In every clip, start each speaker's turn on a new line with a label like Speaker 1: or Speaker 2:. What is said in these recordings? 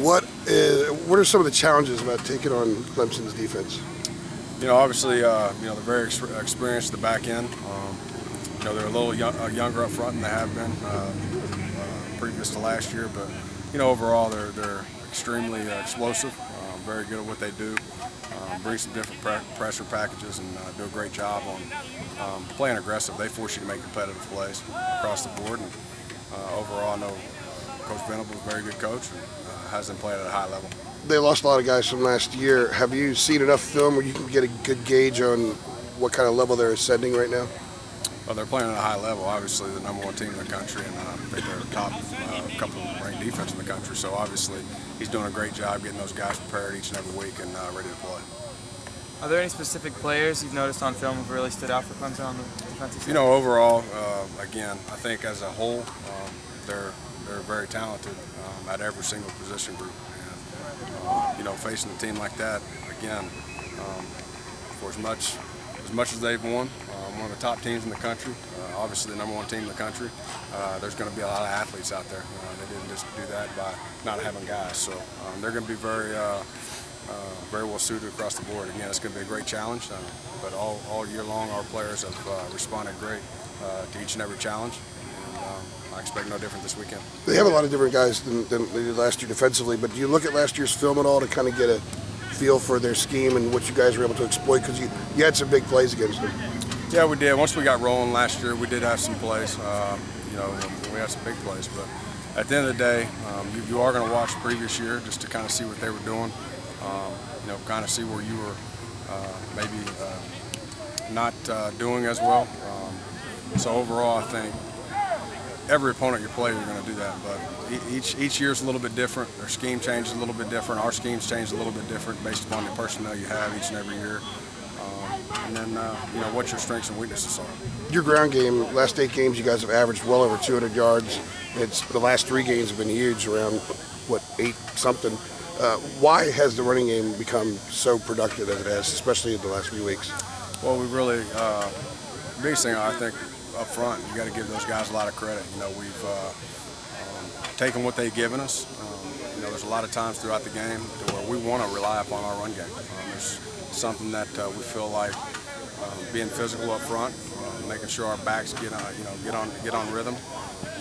Speaker 1: What are some of the challenges about taking on Clemson's defense?
Speaker 2: Obviously, they're very experienced at the back end. They're a little younger up front than they have been previous to last year, but overall they're extremely explosive, very good at what they do, bring some different pressure packages, and do a great job on playing aggressive. They force you to make competitive plays across the board, and overall, I know Coach Venable is a very good coach and has them playing at a high level.
Speaker 1: They lost a lot of guys from last year. Have you seen enough film where you can get a good gauge on what kind of level they're ascending right now?
Speaker 2: Well, they're playing at a high level. Obviously, the #1 team in the country, and I think they're the top couple of ranked defense in the country. So obviously, he's doing a great job getting those guys prepared each and every week and ready to play.
Speaker 3: Are there any specific players you've noticed on film who really stood out for Clemson on the defensive side?
Speaker 2: Overall, again, I think as a whole, they're very talented at every single position group. And, facing a team like that, again, for as much as they've won, one of the top teams in the country, obviously the #1 team in the country, there's going to be a lot of athletes out there. They didn't just do that by not having guys. So they're going to be very well suited across the board. Again, it's going to be a great challenge, but all year long our players have responded great to each and every challenge. I expect no different this weekend.
Speaker 1: They have a lot of different guys than they did last year defensively, but do you look at last year's film at all to kind of get a feel for their scheme and what you guys were able to exploit? Because you had some big plays against them.
Speaker 2: Yeah, we did. Once we got rolling last year, we did have some plays. We had some big plays. But at the end of the day, you are going to watch the previous year just to kind of see what they were doing. Kind of see where you were maybe not doing as well. So overall, I think every opponent you play, you're going to do that. But each year is a little bit different. Their scheme changes a little bit different. Our schemes change a little bit different based upon the personnel you have each and every year. And then, what your strengths and weaknesses are.
Speaker 1: Your ground game, last 8 games, you guys have averaged well over 200 yards. The last 3 games have been huge, around, 8 something. Why has the running game become so productive as it has, especially in the last few weeks?
Speaker 2: Well, we really, biggest thing I think up front, you got to give those guys a lot of credit. We've taken what they've given us. There's a lot of times throughout the game to where we want to rely upon our run game. There's something that we feel like being physical up front, making sure our backs get on rhythm,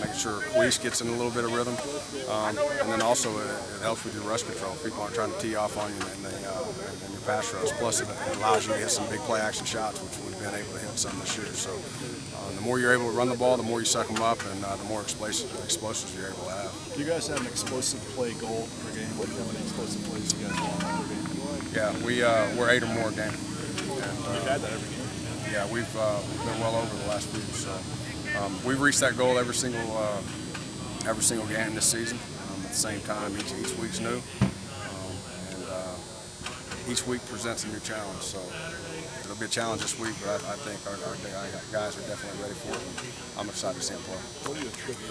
Speaker 2: making sure Queese gets in a little bit of rhythm, and then also it helps with your rush control. People aren't trying to tee off on you in your pass rush. Plus, it allows you to hit some big play action shots, which we've been able to hit some this year. So the more you're able to run the ball, the more you suck them up, and the more explosives you're able to have.
Speaker 4: Do you guys have an explosive play goal per game? How many explosive plays do you guys want per game?
Speaker 2: Yeah, we're 8 or more a game. And,
Speaker 4: We've had that every game.
Speaker 2: Yeah, we've been well over the last few. So we've reached that goal every single game this season. At the same time, each week's new, and each week presents a new challenge. So it'll be a challenge this week, but I think our guys are definitely ready for it. I'm excited to see them play.
Speaker 4: What do you attribute